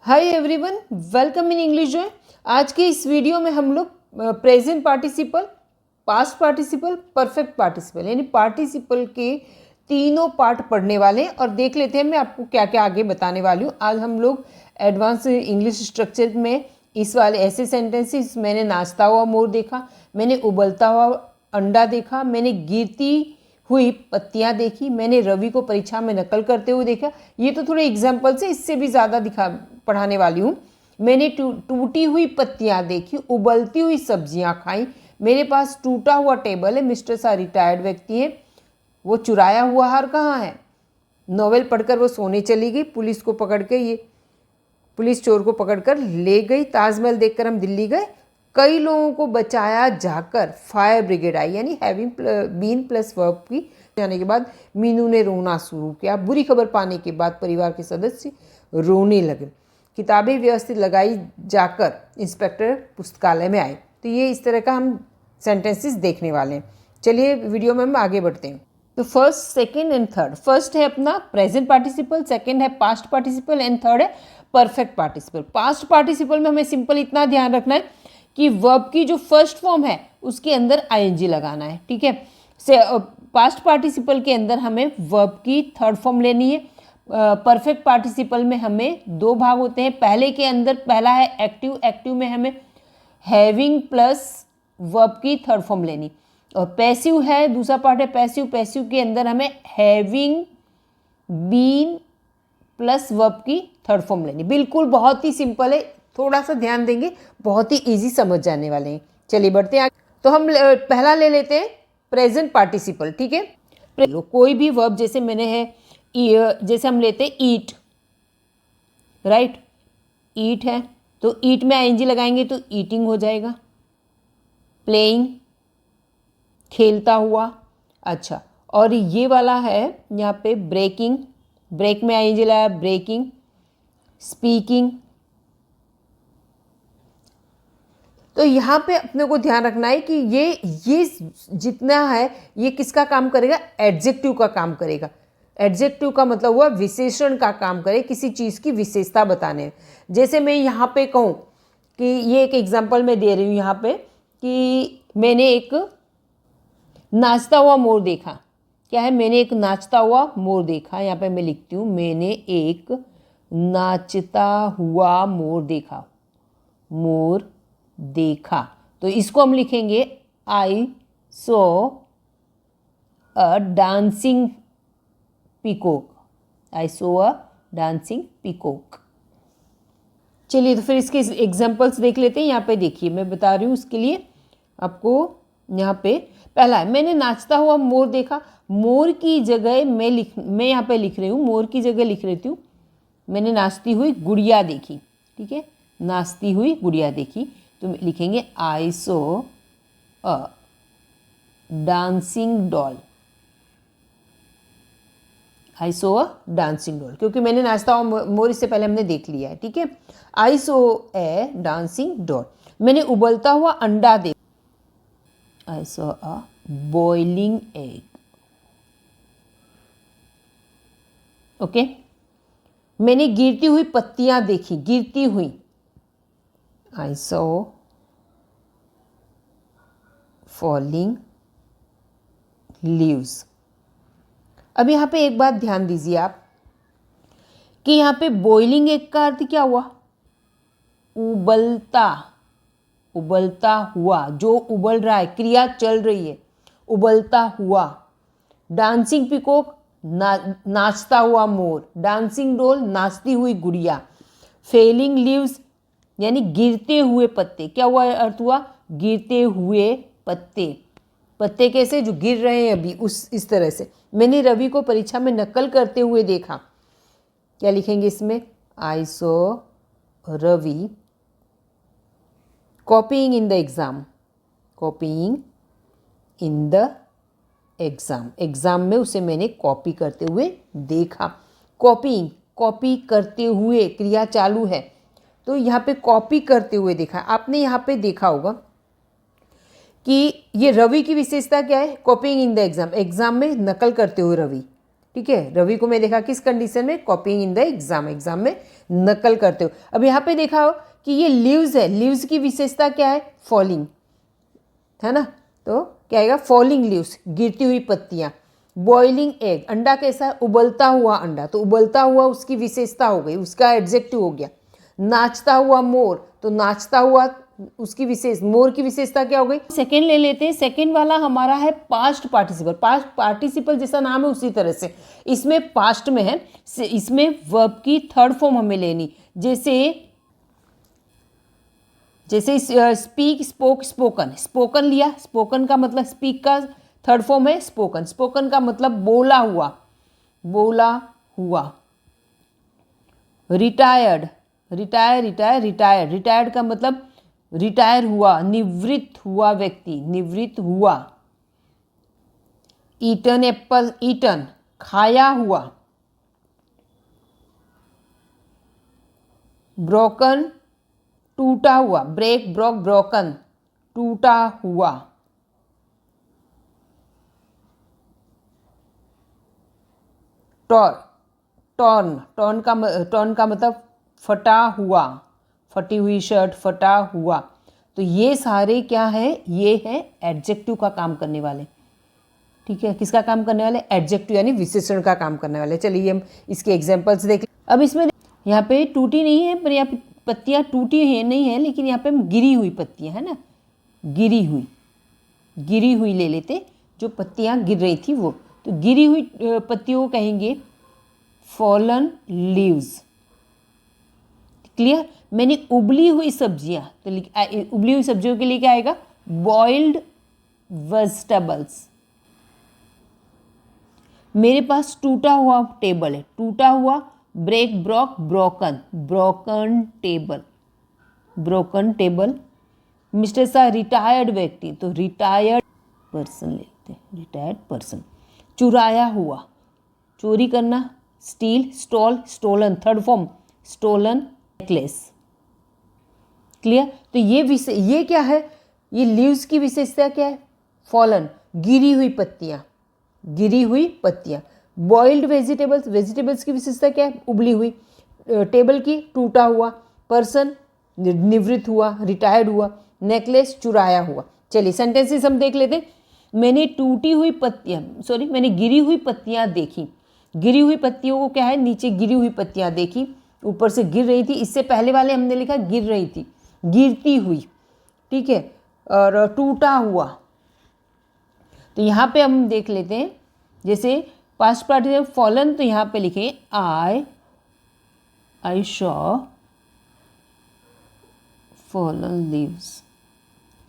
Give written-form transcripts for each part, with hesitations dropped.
Hi everyone, welcome in English जो है। आज के इस वीडियो में हम लोग present participle, past participle, perfect participle यानी पार्टिसिपल के तीनों पार्ट पढ़ने वाले हैं और देख लेते हैं मैं आपको क्या क्या आगे बताने वाली हूँ। आज हम लोग एडवांस इंग्लिश स्ट्रक्चर में इस वाले ऐसे सेंटेंसेस, मैंने नाचता हुआ मोर देखा, मैंने उबलता हुआ अंडा देखा, मैंने गिरती हुई पत्तियां देखी, मैंने रवि को परीक्षा में नकल करते हुए देखा। ये तो थोड़े एग्जाम्पल्स है, इससे भी ज़्यादा पढ़ाने वाली हूँ। मैंने टूटी हुई पत्तियां देखी, उबलती हुई सब्जियां खाई, मेरे पास टूटा हुआ टेबल है, मिस्टर सा रिटायर्ड व्यक्ति है, वो चुराया हुआ हार कहाँ है। नॉवेल पढ़कर वो सोने चली गई, पुलिस चोर को पकड़कर ले गई, ताजमहल देखकर हम दिल्ली गए, कई लोगों को बचाया जाकर फायर ब्रिगेड आई। यानी हैविंग बीन प्लस वर्ब की जाने के बाद मीनू ने रोना शुरू किया। बुरी खबर पाने के बाद परिवार के सदस्य रोने लगे। किताबें व्यवस्थित लगाई जाकर इंस्पेक्टर पुस्तकालय में आए। तो ये इस तरह का हम सेंटेंसेस देखने वाले हैं। चलिए वीडियो में हम आगे बढ़ते हैं। तो first, second and third. First है अपना प्रेजेंट पार्टिसिपल, सेकेंड है पास्ट पार्टिसिपल एंड थर्ड है परफेक्ट पार्टिसिपल। पास्ट पार्टिसिपल में हमें सिंपल इतना ध्यान रखना है कि वर्ब की जो फर्स्ट फॉर्म है उसके अंदर आईएनजी लगाना है, ठीक है। पास्ट पार्टिसिपल के अंदर हमें वर्ब की थर्ड फॉर्म लेनी है। परफेक्ट पार्टिसिपल में हमें दो भाग होते हैं। पहले के अंदर पहला है एक्टिव, एक्टिव में हमें हैविंग प्लस वर्ब की थर्ड फॉर्म लेनी, और पैसिव है दूसरा पार्ट है पैसिव। पैसिव के अंदर हमें हैविंग बीन प्लस वर्ब की थर्ड फॉर्म लेनी। बिल्कुल बहुत ही सिंपल है, थोड़ा सा ध्यान देंगे बहुत ही इजी समझ जाने वाले हैं। चलिए बढ़ते हैं। तो हम पहला ले लेते हैं प्रेजेंट पार्टिसिपल, ठीक है। कोई भी वर्ब जैसे मैंने है, जैसे हम लेते हैं ईट, राइट, ईट है तो ईट में आईएनजी लगाएंगे तो ईटिंग हो जाएगा। प्लेइंग, खेलता हुआ। अच्छा, और ये वाला है यहाँ पे ब्रेकिंग, ब्रेक में आईएनजी लगाया, ब्रेकिंग। स्पीकिंग। तो यहाँ पे अपने को ध्यान रखना है कि ये जितना है ये किसका काम करेगा, एडजेक्टिव का काम करेगा। एडजेक्टिव का मतलब हुआ विशेषण का काम करे, किसी चीज़ की विशेषता बताने। जैसे मैं यहाँ पे कहूँ कि ये एक एग्जांपल मैं दे रही हूँ यहाँ पे कि मैंने एक नाचता हुआ मोर देखा। क्या है, मैंने एक नाचता हुआ मोर देखा। यहाँ पे मैं लिखती हूँ मैंने एक नाचता हुआ मोर देखा, मोर देखा। तो इसको हम लिखेंगे I saw a dancing peacock, I saw a dancing peacock. चलिए तो फिर इसके एग्जांपल्स देख लेते हैं। यहाँ पे देखिए मैं बता रही हूँ उसके लिए आपको। यहाँ पे पहला है मैंने नाचता हुआ मोर देखा। मोर की जगह मैं यहाँ पे लिख रही हूँ, मोर की जगह लिख रही हूँ मैंने नाचती हुई गुड़िया देखी, ठीक है। नाचती हुई गुड़िया देखी तो लिखेंगे I saw a dancing doll, I saw a dancing doll, क्योंकि मैंने नाचता हुआ मोर इससे पहले हमने देख लिया है, ठीक है। आई सो ए डांसिंग डॉल। मैंने उबलता हुआ अंडा देखा, आई saw a boiling egg, okay. मैंने गिरती हुई पत्तियां देखी, गिरती हुई, आई सो फॉलिंग लीव्स। अब यहाँ पे एक बात ध्यान दीजिए आप कि यहाँ पे बॉइलिंग एग का अर्थ क्या हुआ, उबलता, उबलता हुआ, जो उबल रहा है, क्रिया चल रही है, उबलता हुआ। डांसिंग पीकॉक, नाचता हुआ मोर। डांसिंग डॉल, नाचती हुई गुड़िया। फेलिंग लीव्स यानी गिरते हुए पत्ते। क्या हुआ अर्थ हुआ, गिरते हुए पत्ते। पत्ते कैसे, जो गिर रहे हैं अभी, उस इस तरह से। मैंने रवि को परीक्षा में नकल करते हुए देखा। क्या लिखेंगे इसमें, I saw Ravi copying in the exam, copying in the exam, exam में उसे मैंने कॉपी करते हुए देखा। कॉपीइंग, कॉपी करते हुए, क्रिया चालू है तो यहाँ पे कॉपी करते हुए देखा। आपने यहाँ पे देखा होगा कि ये रवि की विशेषता क्या है, copying in the exam, exam में नकल करते हुए रवि, ठीक है, रवि को मैं देखा किस कंडीशन में, कॉपिंग इन द एग्जाम, एग्जाम में नकल करते हो। अब यहाँ पे देखा हो कि ये लीव्स है, लीव्स की विशेषता क्या है, फॉलिंग, है ना, तो क्या आएगा, फॉलिंग लीव्स, गिरती हुई पत्तियाँ। बॉइलिंग एग, अंडा कैसा है, उबलता हुआ अंडा, तो उबलता हुआ उसकी विशेषता हो गई, उसका एडजेक्टिव हो गया। नाचता हुआ मोर, तो नाचता हुआ उसकी विशेष, मोर की विशेषता क्या हो गई। सेकेंड ले लेते हैं, सेकेंड वाला हमारा है पास्ट पार्टिसिपल। पास्ट पार्टिसिपल जैसा नाम है उसी तरह से इसमें पास्ट में है, इसमें वर्ब की थर्ड फॉर्म हमें लेनी, जैसे स्पीक, स्पोक, स्पोकन। स्पोकन लिया, स्पोकन का मतलब स्पीक का थर्ड फॉर्म है स्पोकन, स्पोकन का मतलब बोला हुआ, बोला हुआ। रिटायर्ड, रिटायर्ड का मतलब रिटायर हुआ, निवृत्त हुआ व्यक्ति, निवृत्त हुआ। ईटन एप्पल, ईटन खाया हुआ। ब्रोकन टूटा हुआ, ब्रेक, ब्रोक, ब्रोकन टूटा हुआ। टॉर्न का मतलब फटा हुआ, फटी हुई शर्ट, फटा हुआ। तो ये सारे क्या है, ये है एडजेक्टिव का काम करने वाले, ठीक है, किसका काम करने वाले, एडजेक्टिव यानी विशेषण का काम करने वाले। चलिए हम इसके एग्जांपल्स देख। अब इसमें यहाँ पे टूटी नहीं है, पर यहाँ पे पत्तियाँ टूटी है नहीं है, लेकिन यहाँ पे गिरी हुई पत्तियाँ है ना, गिरी हुई ले लेते, जो पत्तियाँ गिर रही थी वो, तो गिरी हुई पत्तियों को कहेंगे फॉलन लीव्स। क्लियर। मैंने उबली हुई सब्जियां, तो उबली हुई सब्जियों के लिए क्या आएगा, बॉइल्ड वेजिटेबल्स। मेरे पास टूटा हुआ टेबल है, टूटा हुआ, break, broke, broken, broken table, broken table. Mister सा रिटायर्ड व्यक्ति, तो रिटायर्ड पर्सन लेते हैं, रिटायर्ड पर्सन। चुराया हुआ, चोरी करना, steal, stole, stolen, third form stolen necklace. Clear. तो ये क्या है, ये लीव्स की विशेषता क्या है, फॉलन, गिरी हुई पत्तियां, गिरी हुई पत्तियां। बॉइल्ड वेजिटेबल्स, वेजिटेबल्स की विशेषता क्या है, उबली हुई। टेबल की टूटा हुआ, पर्सन निवृत्त हुआ, रिटायर्ड हुआ, नेकलेस चुराया हुआ। चलिए सेंटेंसेस हम देख लेते हैं। मैंने टूटी हुई पत्तियां, मैंने गिरी हुई पत्तियां देखी। गिरी हुई पत्तियों को क्या है, नीचे गिरी हुई पत्तियां देखी, ऊपर से गिर रही थी। इससे पहले वाले हमने लिखा गिर रही थी, गिरती हुई, ठीक है। और टूटा हुआ, तो यहाँ पे हम देख लेते हैं, जैसे पास्ट पार्टिसिपल फॉलन, तो यहाँ पे लिखें I saw fallen leaves.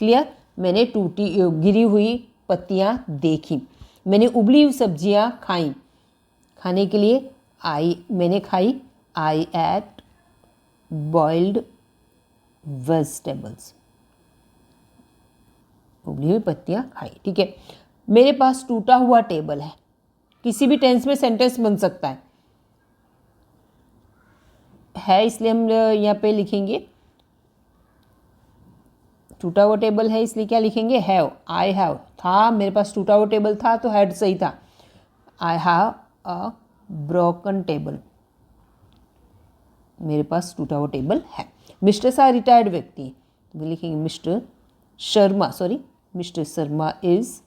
Clear. मैंने गिरी हुई पत्तियां देखी। मैंने उबली हुई सब्जियां खाई, खाने के लिए मैंने खाई, आई एट बॉइल्ड वेजिटेबल्स, उबली हुई पत्तियां खाई, ठीक है। मेरे पास टूटा हुआ टेबल है, किसी भी टेंस में सेंटेंस बन सकता है, इसलिए हम यहाँ पे लिखेंगे टूटा हुआ टेबल है, इसलिए क्या लिखेंगे, हैव, आई हैव। था, मेरे पास टूटा हुआ टेबल था, तो हैड सही था। I have a broken table, मेरे पास टूटा हुआ टेबल है। मिस्टर सा रिटायर्ड व्यक्ति, तो लिखेंगे mister Sharma, mister Sharma is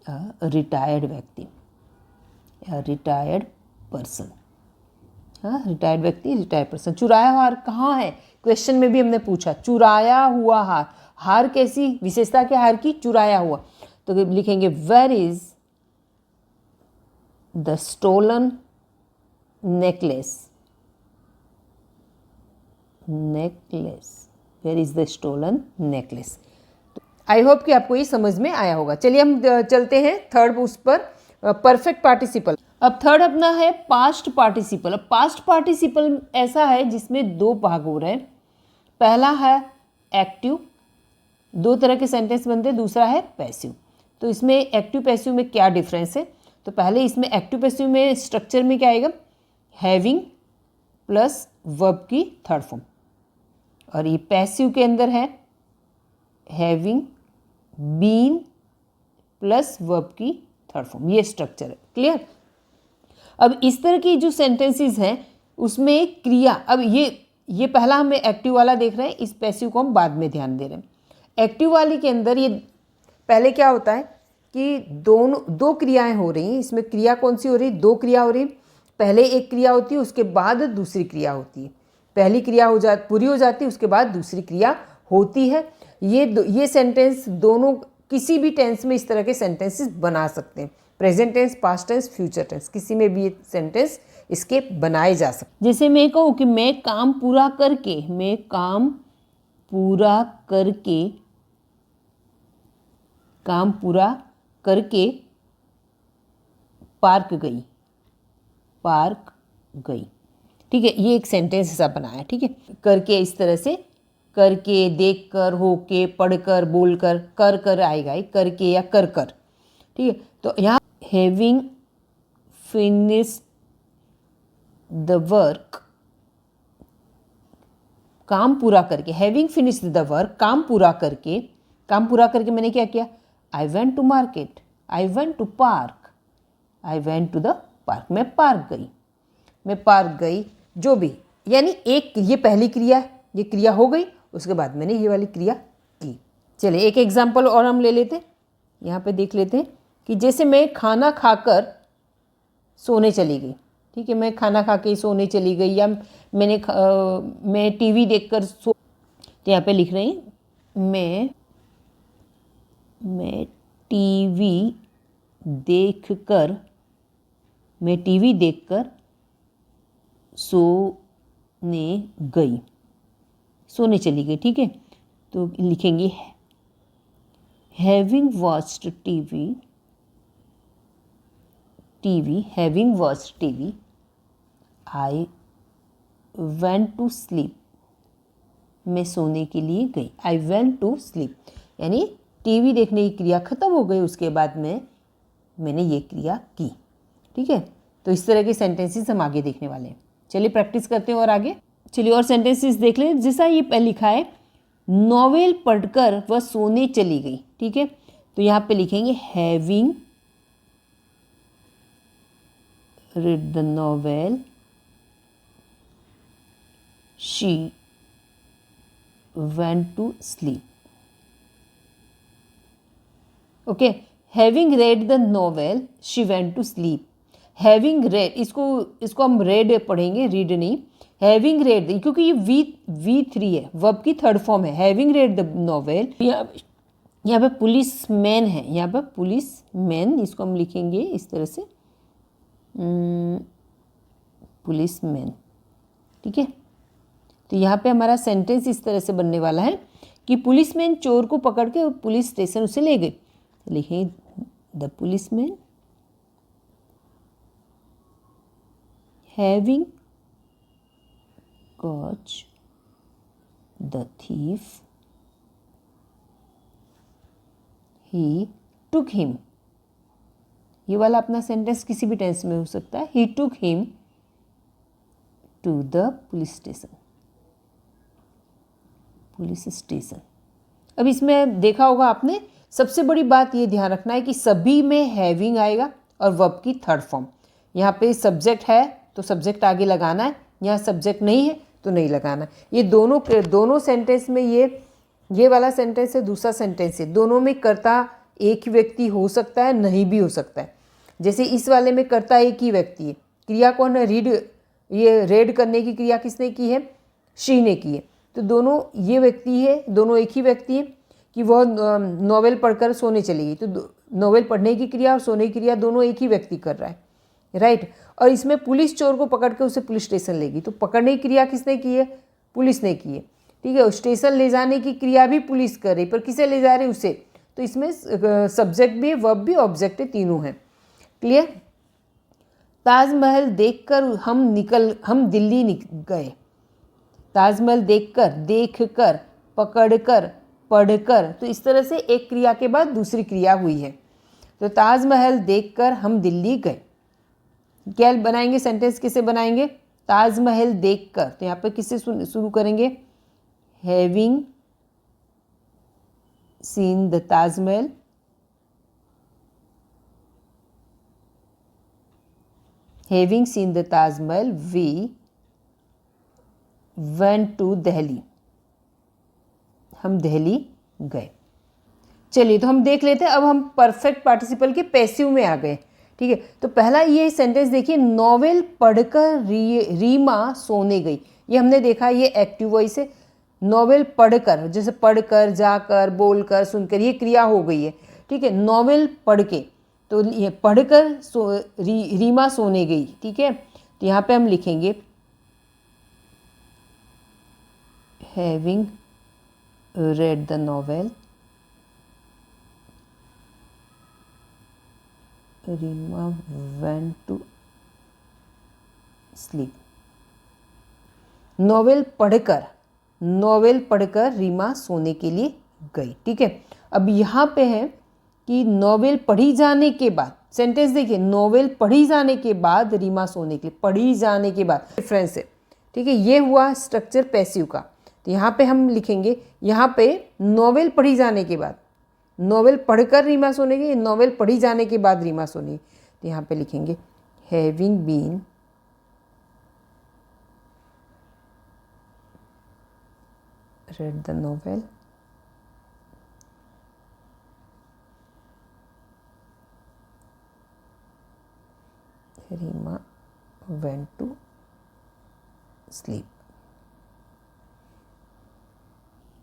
a retired व्यक्ति, रिटायर्ड पर्सन। हाँ, रिटायर्ड व्यक्ति, रिटायर्ड पर्सन। चुराया हुआ हार कहाँ है, क्वेश्चन में भी हमने पूछा, चुराया हुआ हार। हार कैसी विशेषता क्या हार की, चुराया हुआ, तो लिखेंगे where is the stolen necklace, where is the stolen necklace. I hope कि आपको ये समझ में आया होगा। चलिए हम चलते हैं थर्ड उस पर, परफेक्ट पार्टिसिपल। अब थर्ड अपना है पास्ट पार्टिसिपल। अब पास्ट पार्टिसिपल ऐसा है जिसमें दो भाग हो रहे हैं। पहला है एक्टिव, दो तरह के सेंटेंस बनते हैं, दूसरा है पैसिव। तो इसमें एक्टिव पैसिव में क्या डिफरेंस है, तो पहले इसमें एक्टिव पैसिव में स्ट्रक्चर में क्या आएगा, हैविंग प्लस वर्ब की थर्ड फॉर्म, और ये पैसिव के अंदर है हैविंग बीन प्लस वर्ब की थर्ड फॉर्म, ये स्ट्रक्चर है। क्लियर। अब इस तरह की जो सेंटेंसेस हैं उसमें क्रिया, अब ये पहला हमें एक्टिव वाला देख रहे हैं, इस पैसिव को हम बाद में ध्यान दे रहे हैं। एक्टिव वाले के अंदर ये पहले क्या होता है कि दो क्रियाएं हो रही हैं। इसमें क्रिया कौन सी हो रही है? दो क्रिया हो रही। पहले एक क्रिया होती है, उसके बाद दूसरी क्रिया होती है। पहली क्रिया पूरी हो जाती है, उसके बाद दूसरी क्रिया होती है। ये सेंटेंस दोनों किसी भी टेंस में इस तरह के सेंटेंसेस बना सकते हैं। Present tense, past tense, future tense, किसी में भी ये सेंटेंस इसके बनाए जा सकते। जैसे मैं कहूँ कि मैं काम पूरा करके पार्क गई। ठीक है, ये एक सेंटेंस ऐसा बनाया। ठीक है, करके इस तरह से, करके, देखकर, होके, पढ़कर, बोलकर, कर आएगा, करके या कर। ठीक है, तो यहाँ हैविंग फिनिश्ड द वर्क, काम पूरा करके, हैविंग फिनिश्ड द वर्क, काम पूरा करके मैंने क्या किया? I went to market, I went to park, I went to the park, मैं पार्क गई, जो भी, यानी एक ये पहली क्रिया है, ये क्रिया हो गई, उसके बाद मैंने ये वाली क्रिया की। चलिए एक एग्जाम्पल और हम ले लेते हैं, यहाँ पे देख लेते हैं कि जैसे मैं खाना खाकर सोने चली गई। ठीक है, मैं खाना खा के सोने चली गई, या मैं टीवी देखकर तो यहाँ पे लिख रही हूँ मैं टीवी देखकर सोने चली गई। ठीक है, तो लिखेंगे having watched TV, I went to sleep, मैं सोने के लिए गई। आई वेंट टू स्लीप, यानी टीवी देखने की क्रिया खत्म हो गई, उसके बाद मैंने ये क्रिया की। ठीक है, तो इस तरह के सेंटेंसेस हम आगे देखने वाले हैं। चलिए प्रैक्टिस करते हैं और आगे। चलिए और सेंटेंसेस देख लें। जैसा ये लिखा है, नॉवेल पढ़कर वह सोने चली गई। ठीक है, तो यहाँ पे लिखेंगे having read the novel, she went to sleep. Okay, having read the novel, she went to sleep. Having read, इसको हम read पढ़ेंगे, read नहीं। Having read, क्योंकि ये V3 है, वर्ब की थर्ड फॉर्म है। Having read the novel, यहाँ पे पुलिस मैन है, यहाँ पे पुलिस मैन, इसको हम लिखेंगे इस तरह से, पुलिस मैन। ठीक है, तो यहाँ पे हमारा सेंटेंस इस तरह से बनने वाला है कि पुलिसमैन चोर को पकड़ के पुलिस स्टेशन उसे ले गए। लिखें the policeman having caught the thief, he took him. ये वाला अपना सेंटेंस किसी भी टेंस में हो सकता है। He took him to the police station. अब इसमें देखा होगा आपने, सबसे बड़ी बात ये ध्यान रखना है कि सभी में हैविंग आएगा और वर्ब की थर्ड फॉर्म। यहाँ पे सब्जेक्ट है तो सब्जेक्ट आगे लगाना है, यहाँ सब्जेक्ट नहीं है तो नहीं लगाना। ये दोनों सेंटेंस में, ये वाला सेंटेंस है, दूसरा सेंटेंस है, दोनों में कर्ता एक ही व्यक्ति हो सकता है, नहीं भी हो सकता है। जैसे इस वाले में कर्ता एक ही व्यक्ति है, क्रिया कौन है? रीड। ये रेड करने की क्रिया किसने की है? शी ने की है। तो दोनों ये व्यक्ति है, दोनों एक ही व्यक्ति है कि वह नॉवेल पढ़कर सोने चली गई। तो नॉवेल पढ़ने की क्रिया और सोने की क्रिया दोनों एक ही व्यक्ति कर रहा है, राइट। और इसमें पुलिस चोर को पकड़ के उसे पुलिस स्टेशन ले गई, तो पकड़ने की क्रिया किसने की है? पुलिस ने की है। ठीक है, स्टेशन ले जाने की क्रिया भी पुलिस कर रही, पर किसे ले जा रही? उसे। तो इसमें सब्जेक्ट भी है, वर्ब भी, ऑब्जेक्ट है, तीनों हैं। क्लियर? ताजमहल देखकर हम दिल्ली गए। ताजमहल देखकर, पकड़कर, पढ़कर, तो इस तरह से एक क्रिया के बाद दूसरी क्रिया हुई है। तो ताजमहल देखकर हम दिल्ली गए। क्या बनाएंगे सेंटेंस? किसे बनाएंगे? ताजमहल देखकर, तो यहाँ पर किससे शुरू करेंगे? Having seen the Taj Mahal, having seen the Taj Mahal we went to Delhi, हम दिल्ली गए। चलिए तो हम देख लेते हैं, अब हम परफेक्ट पार्टिसिपल के पैसिव में आ गए। ठीक है, तो पहला ये सेंटेंस देखिए, नॉवेल पढ़कर रीमा सोने गई। ये हमने देखा, ये एक्टिव वॉइस है। नॉवेल पढ़कर, जैसे पढ़कर, जाकर, बोलकर, सुनकर, ये क्रिया हो गई है। ठीक है, नॉवेल पढ़ के, तो ये पढ़कर रीमा सोने गई। ठीक है, तो यहाँ पे हम लिखेंगे having read the novel, Rima went to sleep. Novel पढ़कर रीमा सोने के लिए गई। ठीक है, अब यहाँ पे है कि नॉवेल पढ़ी जाने के बाद, सेंटेंस देखिए, नॉवेल पढ़ी जाने के बाद रीमा सोने के लिए, पढ़ी जाने के बाद डिफरेंस है। ठीक है, ये हुआ स्ट्रक्चर पैसिव का। तो यहाँ पे हम लिखेंगे, यहाँ पे नॉवेल पढ़ी जाने के बाद, नॉवेल पढ़कर रीमा सोनेगी, नॉवेल पढ़ी जाने के बाद रीमा सोनेगी। तो यहाँ पे लिखेंगे having been read the novel, रीमा went to sleep।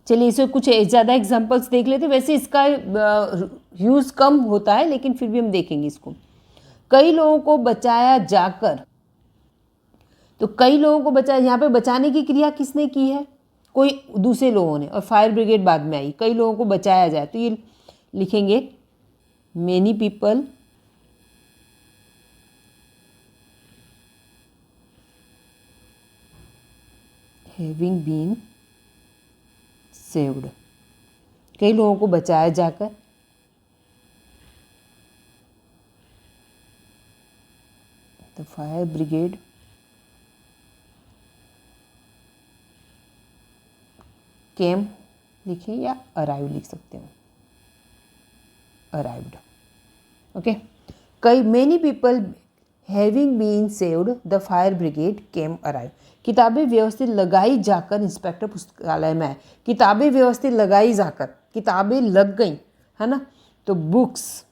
चलिए इसे कुछ ज़्यादा एग्जांपल्स देख लेते हैं। वैसे इसका यूज़ कम होता है, लेकिन फिर भी हम देखेंगे इसको। कई लोगों को बचाया जाकर, तो कई लोगों को बचाया, यहाँ पे बचाने की क्रिया किसने की है? कोई दूसरे लोगों ने, और फायर ब्रिगेड बाद में आई। कई लोगों को बचाया जाए, तो ये लिखेंगे many people having been saved, कई लोगों को बचाया जाकर। द फायर ब्रिगेड केम लिखें, या अराइव लिख सकते हो, अराइव्ड। ओके, कई many people having been saved the fire brigade came arrive. किताबें व्यवस्थित लगाई जाकर इंस्पेक्टर पुस्तकालय में आए। किताबें व्यवस्थित लगाई जाकर, किताबें लग गई, है ना। तो बुक्स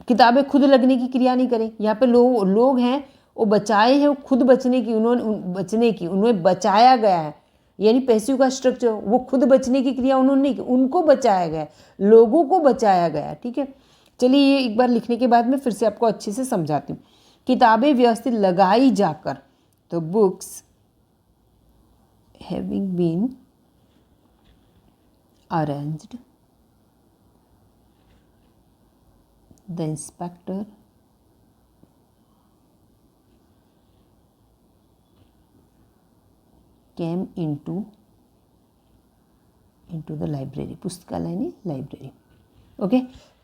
किताबें खुद लगने की क्रिया नहीं करें। यहाँ पे लोग हैं, वो बचाए हैं, वो खुद उन्हें बचाया गया है, यानी पैसिव का स्ट्रक्चर। वो खुद बचने की क्रिया उन्होंने नहीं की, उनको बचाया गया, लोगों को बचाया गया। ठीक है, चलिए ये एक बार लिखने के बाद में फिर से आपको अच्छे से समझाती हूँ। किताबें व्यवस्थित लगाई जाकर, तो books having been arranged, the inspector came into the library, पुस्तकालय ने library. Okay,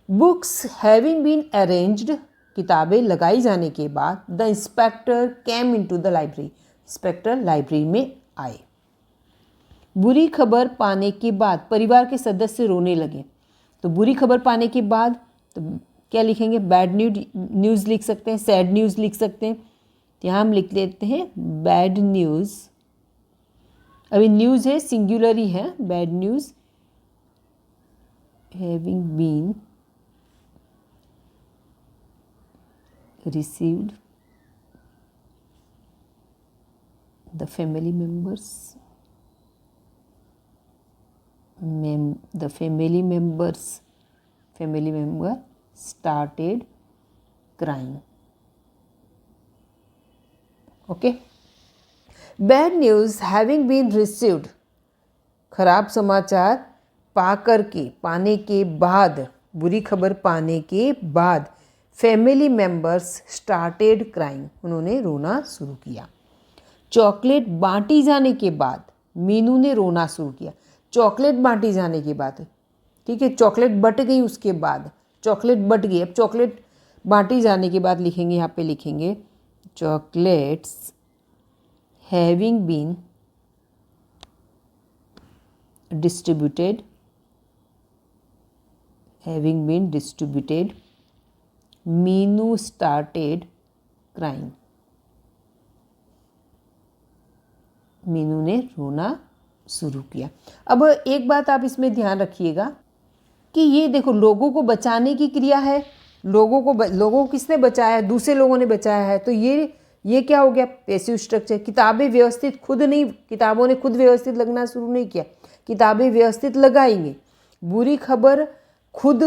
books having been arranged, किताबें लगाई जाने के बाद, the inspector came into the library, inspector library में आए। बुरी खबर पाने के बाद परिवार के सदस्य रोने लगे। तो बुरी खबर पाने के बाद तो क्या लिखेंगे? बैड न्यूज़ लिख सकते हैं, सैड न्यूज़ लिख सकते हैं। तो यहाँ हम लिख लेते हैं बैड न्यूज़। अभी न्यूज़ है, सिंगुलर ही है, bad news having been received the family member started crying. Okay, bad news having been received, खराब समाचार पाने के बाद, बुरी खबर पाने के बाद फैमिली मेंबर्स स्टार्टेड क्राइंग, उन्होंने रोना शुरू किया। चॉकलेट बांटी जाने के बाद मीनू ने रोना शुरू किया। चॉकलेट बांटी जाने के बाद, ठीक है, चॉकलेट बट गई, उसके बाद चॉकलेट बट गई। अब चॉकलेट बांटी जाने के बाद लिखेंगे, यहाँ पे लिखेंगे chocolates having been distributed, Meenu started crying. Meenu ने रोना शुरू किया। अब एक बात आप इसमें ध्यान रखिएगा कि ये देखो लोगों को बचाने की क्रिया है, लोगों को किसने बचाया है? दूसरे लोगों ने बचाया है। तो ये क्या हो गया? Passive structure. किताबें व्यवस्थित खुद नहीं, किताबों ने खुद व्यवस्थित लगना शुरू नहीं किया, किताबें व्यवस्थित लगाएंगे। बुरी खबर खुद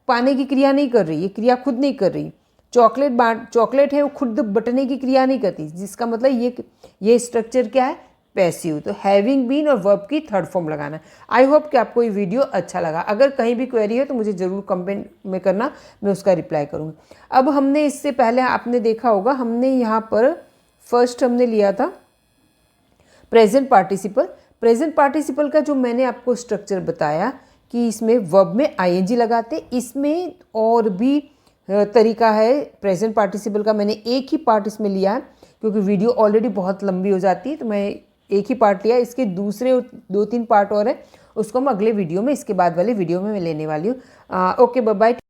पाने की क्रिया नहीं कर रही, ये क्रिया खुद नहीं कर रही। चॉकलेट है वो खुद बंटने की क्रिया नहीं करती, जिसका मतलब ये स्ट्रक्चर क्या है? पैसिव। तो हैविंग बीन और वर्ब की थर्ड फॉर्म लगाना है। आई होप कि आपको ये वीडियो अच्छा लगा। अगर कहीं भी क्वेरी है तो मुझे ज़रूर कमेंट में करना, मैं उसका रिप्लाई करूँगी। अब हमने इससे पहले आपने देखा होगा, हमने यहाँ पर फर्स्ट हमने लिया था प्रेजेंट पार्टिसिपल। प्रेजेंट पार्टिसिपल का जो मैंने आपको स्ट्रक्चर बताया कि इसमें वर्ब में आईएनजी लगाते, इसमें और भी तरीका है प्रेजेंट पार्टिसिपल का। मैंने एक ही पार्ट इसमें लिया है क्योंकि वीडियो ऑलरेडी बहुत लंबी हो जाती है, तो मैं एक ही पार्ट लिया। इसके दूसरे 2-3 पार्ट और हैं, उसको हम अगले वीडियो में, इसके बाद वाले वीडियो में मैं लेने वाली हूँ। Okay, bye bye.